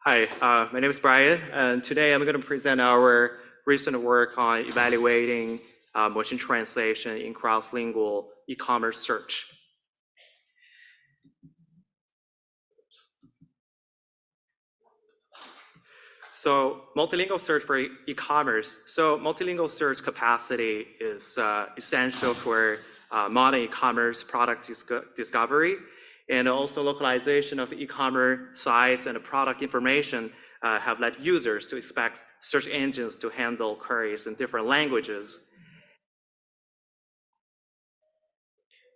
Hi, my name is Brian, and today I'm going to present our recent work on evaluating machine translation in cross-lingual e-commerce search. So multilingual search for e-commerce. So multilingual search capacity is essential for modern e-commerce product discovery, and also localization of e-commerce size and product information have led users to expect search engines to handle queries in different languages.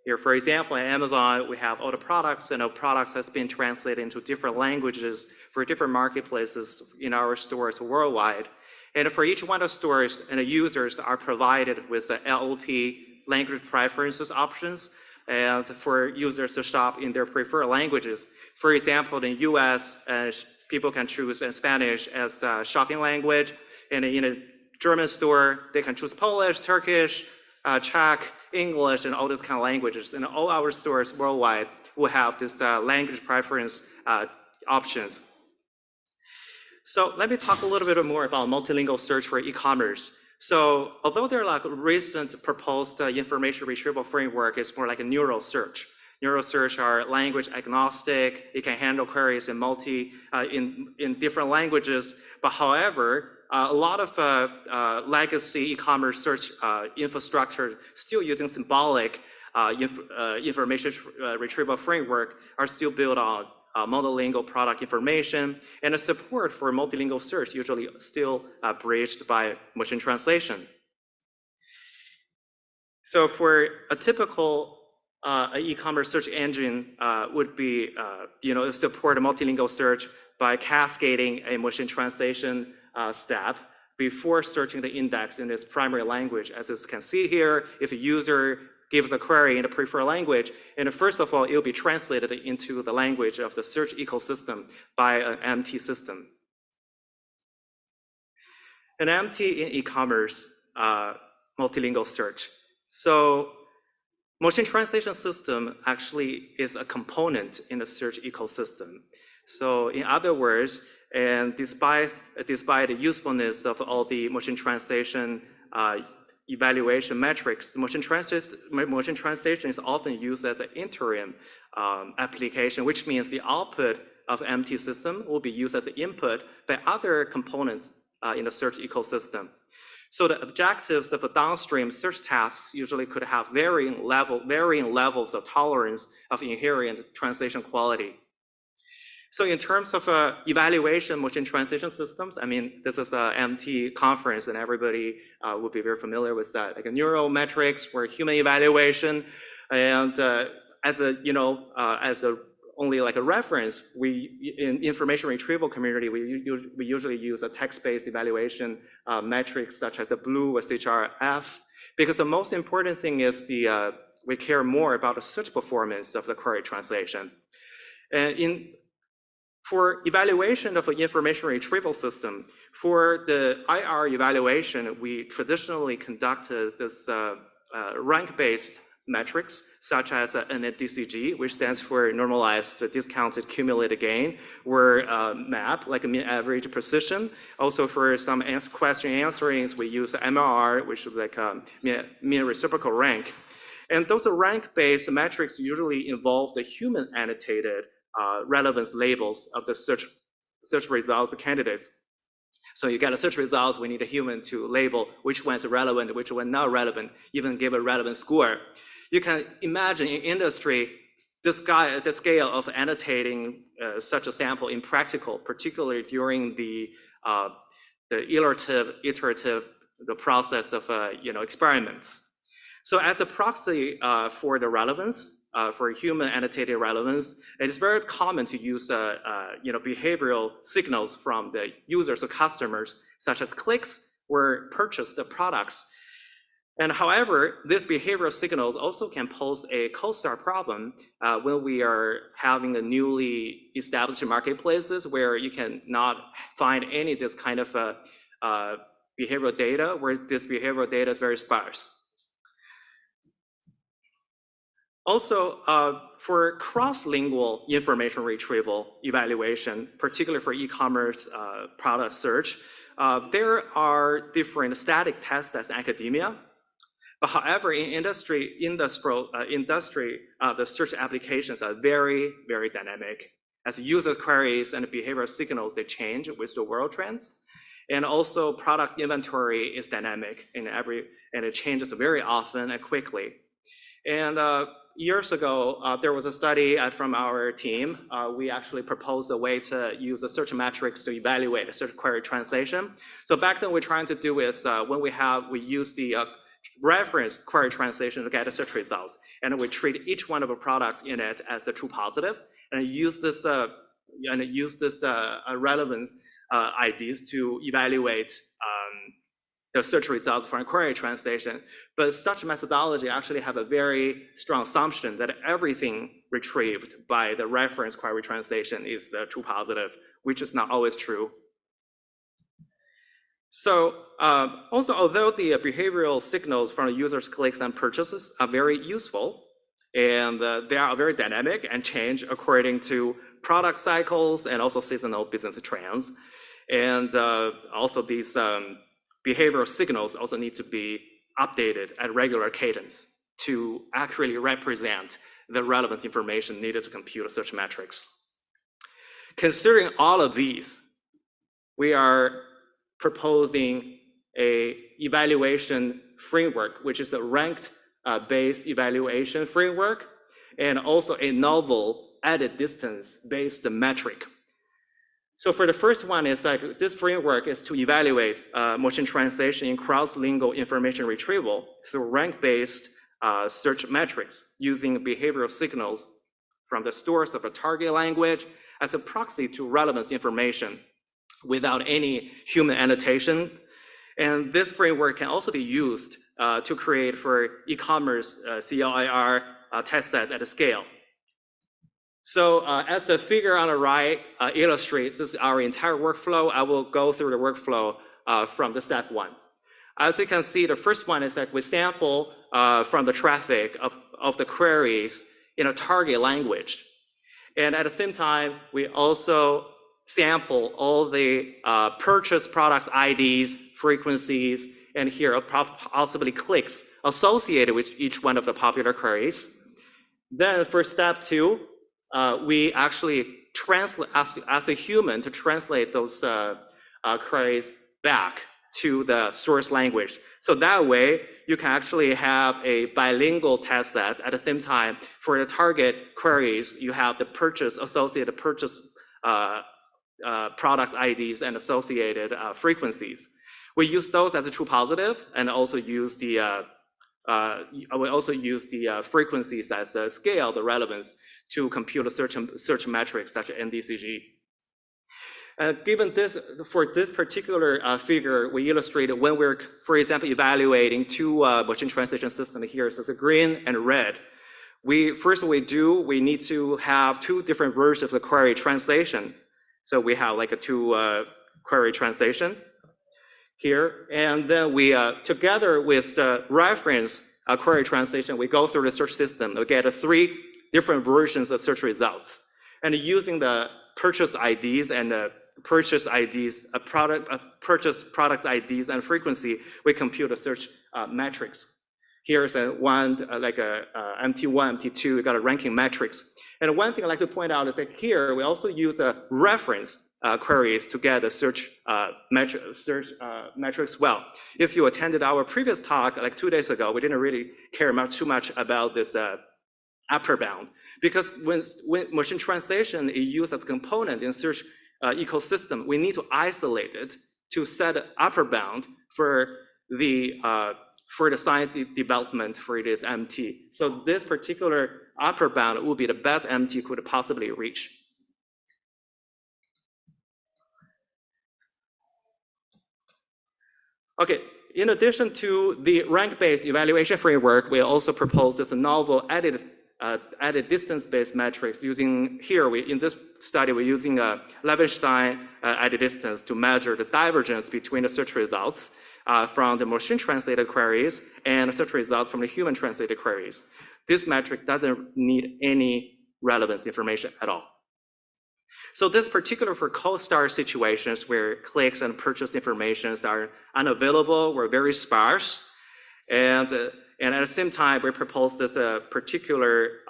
Here, for example, at Amazon, we have all the products, and our products has been translated into different languages for different marketplaces in our stores worldwide. And for each one of the stores, and the users are provided with the LOP language preferences options, and for users to shop in their preferred languages. For example, in the US, people can choose Spanish as a shopping language, and in a German store, they can choose Polish, Turkish, Czech, English, and all those kind of languages. And all our stores worldwide will have this language preference options. So let me talk a little bit more about multilingual search for e-commerce. So although there are like recent proposed information retrieval framework, it's more like a neural search. Neural search are language agnostic. It can handle queries in in different languages. But however, a lot of legacy e-commerce search infrastructure still using symbolic information retrieval framework are still built on monolingual product information, and the support for multilingual search usually still bridged by machine translation. So for a typical e-commerce search engine would be, support a multilingual search by cascading a machine translation step before searching the index in its primary language. As you can see here, if a user gives a query in a preferred language, and first of all, it will be translated into the language of the search ecosystem by an MT system. An MT in e-commerce multilingual search. So machine translation system actually is a component in the search ecosystem. So in other words, and despite the usefulness of all the machine translation evaluation metrics, machine translation is often used as an interim application, which means the output of MT system will be used as an input by other components in the search ecosystem. So the objectives of a downstream search tasks usually could have varying levels of tolerance of inherent translation quality. So in terms of evaluation machine translation systems, I mean, this is an MT conference, and everybody would be very familiar with that, like a neural metrics for human evaluation, and only like a reference, we in information retrieval community, we usually use a text-based evaluation metrics such as the BLUE or CHRF, because the most important thing is we care more about the search performance of the query translation. And for evaluation of an information retrieval system, for the IR evaluation, we traditionally conducted this rank-based metrics, such as NDCG, which stands for normalized discounted cumulative gain, or MAP, like a mean average precision. Also for some question answerings, we use MRR, which is like a mean reciprocal rank. And those rank-based metrics usually involve the human annotated relevance labels of the search results of candidates. So you get a search results, we need a human to label which one's relevant, which one not relevant, even give a relevant score. You can imagine in industry, the scale of annotating such a sample in practical, particularly during the iterative process of experiments. So as a proxy for the relevance, for human annotated relevance, it is very common to use behavioral signals from the users or customers, such as clicks or purchased products. And however, these behavioral signals also can pose a co-star problem when we are having a newly established marketplaces where you can not find any of this kind of behavioral data, where this behavioral data is very sparse. Also, for cross-lingual information retrieval evaluation, particularly for e-commerce product search, there are different static tests as academia. But however, in industry, the search applications are very, very dynamic. As user queries and behavioral signals, they change with the world trends. And also product inventory is dynamic and it changes very often and quickly. And years ago, there was a study from our team. We actually proposed a way to use the search metrics to evaluate a search query translation. So back then, we're trying to do is when we use the reference query translation to get the search results, and we treat each one of the products in it as a true positive, and use this relevance IDs to evaluate the search results from query translation. But such methodology actually have a very strong assumption that everything retrieved by the reference query translation is the true positive, which is not always true. So also, although the behavioral signals from the user's clicks and purchases are very useful, and they are very dynamic and change according to product cycles and also seasonal business trends. And also these behavioral signals also need to be updated at regular cadence to accurately represent the relevance information needed to compute search metrics. Considering all of these, we are proposing a evaluation framework, which is a ranked based evaluation framework, and also a novel added distance based metric. So for the first one, is like this framework is to evaluate machine translation in cross-lingual information retrieval through rank-based search metrics using behavioral signals from the source of a target language as a proxy to relevance information without any human annotation. And this framework can also be used to create for e-commerce CLIR test sets at a scale. So as the figure on the right illustrates, this is our entire workflow. I will go through the workflow from the step one. As you can see, the first one is that we sample from the traffic of the queries in a target language. And at the same time, we also sample all the purchase products IDs, frequencies, and here possibly clicks associated with each one of the popular queries. Then for step two, we actually translate as a human to translate those queries back to the source language. So that way, you can actually have a bilingual test set. At the same time, for the target queries, you have the associated purchase product IDs and associated frequencies. We use those as a true positive, and also use the frequencies as a scale, the relevance to compute search metrics such as NDCG. Given this, for this particular figure, we illustrated when we're, for example, evaluating two machine translation systems here, so the green and red. We need to have two different versions of the query translation. So we have like a two query translation here, and then we, together with the reference query translation, we go through the search system. We get three different versions of search results. And using the purchase IDs and purchase IDs, purchase product IDs and frequency, we compute the search metrics. Here's one, like a MT1, MT2, we got a ranking metrics. And one thing I'd like to point out is that here, we also use a reference queries to get the search metrics well. If you attended our previous talk like 2 days ago, we didn't really care too much about this upper bound, because when machine translation is used as a component in search ecosystem, we need to isolate it to set an upper bound for the science development for this MT. So this particular upper bound will be the best MT could possibly reach. Okay, in addition to the rank-based evaluation framework, we also propose this novel added distance-based metrics using here, in this study, we're using a Levenstein added distance to measure the divergence between the search results from the machine translated queries and search results from the human translated queries. This metric doesn't need any relevance information at all. So this particular for co-star situations where clicks and purchase information are unavailable or very sparse. And at the same time, we propose this particular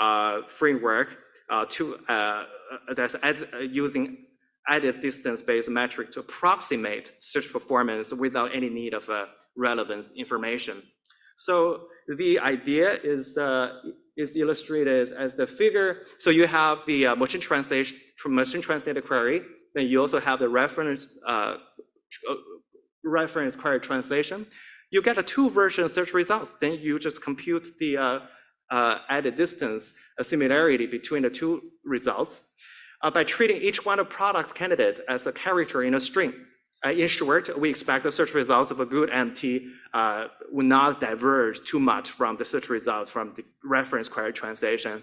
framework that's using added distance-based metric to approximate search performance without any need of relevance information. So the idea is illustrated as the figure. So you have the machine translated query, then you also have the reference query translation. You get a two-version search results. Then you just compute the added distance similarity between the two results by treating each one of products candidate as a character in a string. In short, we expect the search results of a good MT will not diverge too much from the search results from the reference query translation.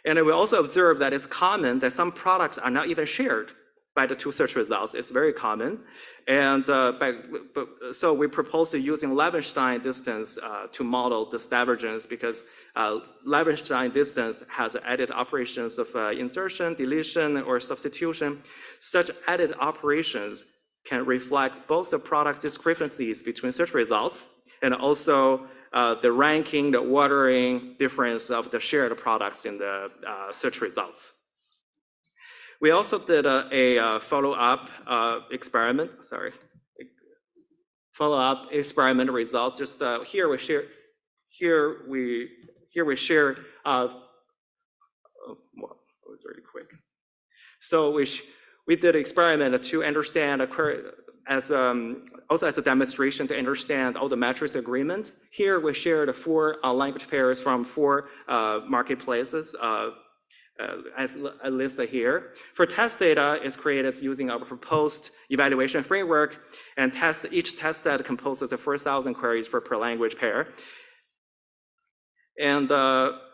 And we also observe that it's common that some products are not even shared by the two search results. It's very common. And so we propose to using Levenshtein distance to model this divergence because Levenshtein distance has added operations of insertion, deletion, or substitution. Such added operations can reflect both the product discrepancies between search results and also the ranking, the ordering difference of the shared products in the search results. We also did a follow-up experiment. Follow-up experiment results. Just here we share. Here we share. Well, it was really quick. So we did an experiment to understand also as a demonstration to understand all the metrics agreement. Here we shared 4 language pairs from 4 marketplaces. As listed here. For test data is created using our proposed evaluation framework, and each test set composes of 4,000 queries per language pair. And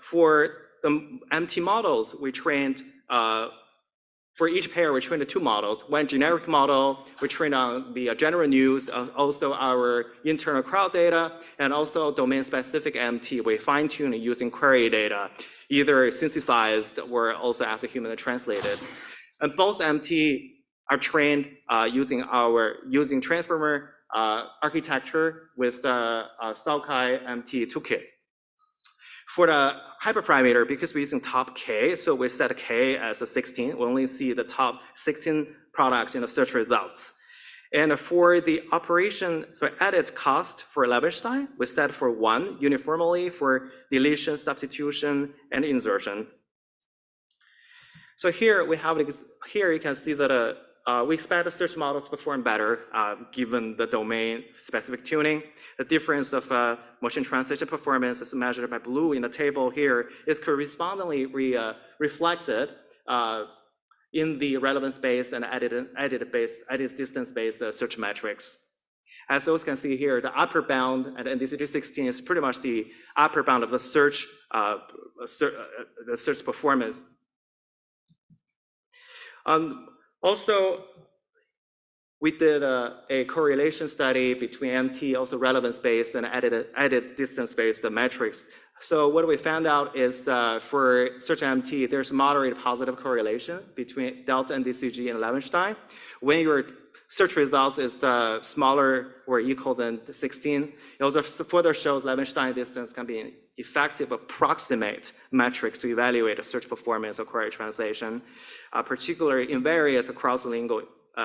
for the MT models, we trained, for each pair, we trained 2 models. One generic model, we trained on the general news, also our internal crowd data, and also domain-specific MT. We fine-tuned using query data, either synthesized or also as a human translated. And both MT are trained using transformer architecture with the Saukai MT toolkit. For the hyperparameter, because we're using top K, so we set K as a 16. We only see the top 16 products in the search results. And for the operation for added cost for Levenshtein, we set for 1 uniformly for deletion, substitution, and insertion. So here we have, here you can see that we expect the search models to perform better given the domain-specific tuning. The difference of machine translation performance is measured by blue in the table here is correspondingly reflected in the relevance-based and added distance-based search metrics. As those can see here, the upper bound at NDCG 16 is pretty much the upper bound of the search performance. Also, we did a correlation study between MT, also relevance-based and added distance-based metrics. So what we found out is for search MT, there's moderate positive correlation between delta NDCG and Levenshtein. When your search results is smaller or equal than 16, it also further shows Levenshtein distance can be an effective approximate metrics to evaluate the search performance of query translation, particularly in various cross-lingual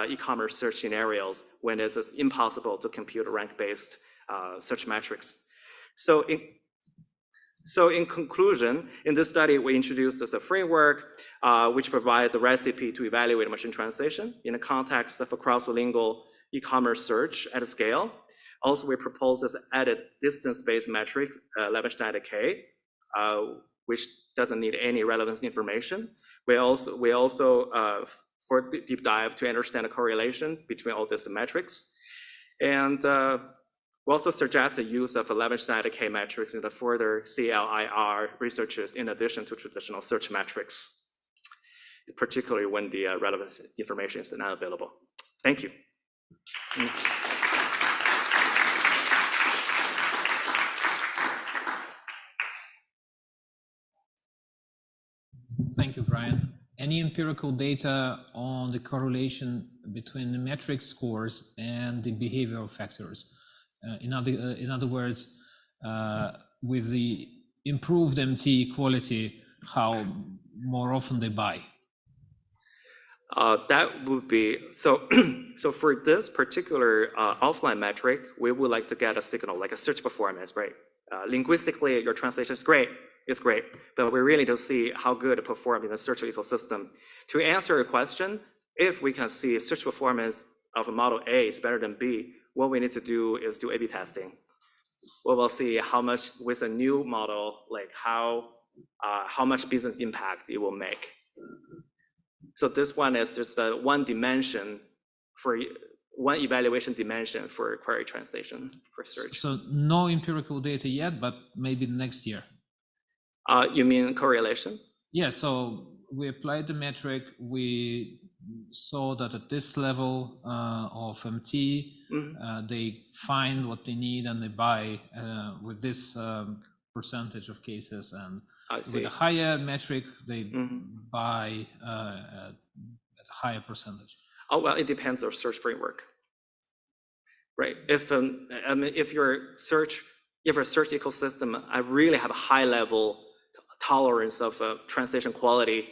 e-commerce search scenarios when it's impossible to compute rank-based search metrics. So in conclusion, in this study, we introduced as a framework which provides a recipe to evaluate machine translation in the context of a cross-lingual e-commerce search at a scale. Also, we propose this added distance-based metric, Levenshtein K, which doesn't need any relevance information. We also for deep dive to understand the correlation between all these metrics. And we also suggest the use of Levenshtein K metrics in the further CLIR researches in addition to traditional search metrics, particularly when the relevance information is not available. Thank you. Thank you, Brian. Any empirical data on the correlation between the metric scores and the behavioral factors? In other words, with the improved MT quality, how more often they buy? That would be, so for this particular offline metric, we would like to get a signal, like a search performance, right? Linguistically, your translation is great, it's great, but we really don't see how good it performs in the search ecosystem. To answer your question, if we can see search performance of a model A is better than B, what we need to do is do A/B testing. We will see how much with a new model, like how much business impact it will make. So this one is just one dimension for one evaluation dimension for query translation for search. So no empirical data yet, but maybe next year. You mean correlation? Yeah, so we applied the metric. We saw that at this level of MT, they find what they need and they buy with this percentage of cases. And with a higher metric, they buy at a higher percentage. Oh, well, it depends on search framework, right? If I mean, if your search ecosystem, I really have a high level tolerance of translation quality.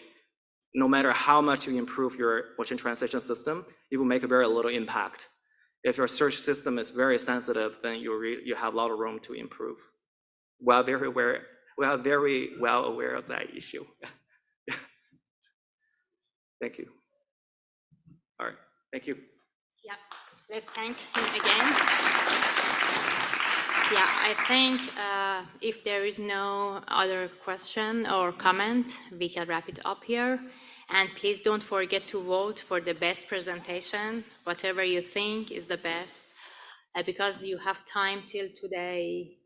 No matter how much you improve your machine translation system, it will make a very little impact. If your search system is very sensitive, then you have a lot of room to improve. We are very well aware of that issue. Thank you. All right, thank you. Yeah, let's thank him again. Yeah, I think if there is no other question or comment, we can wrap it up here. And please don't forget to vote for the best presentation, whatever you think is the best, because you have time till today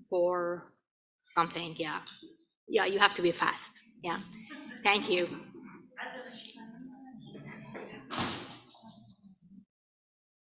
for something. Yeah, you have to be fast. Yeah, thank you.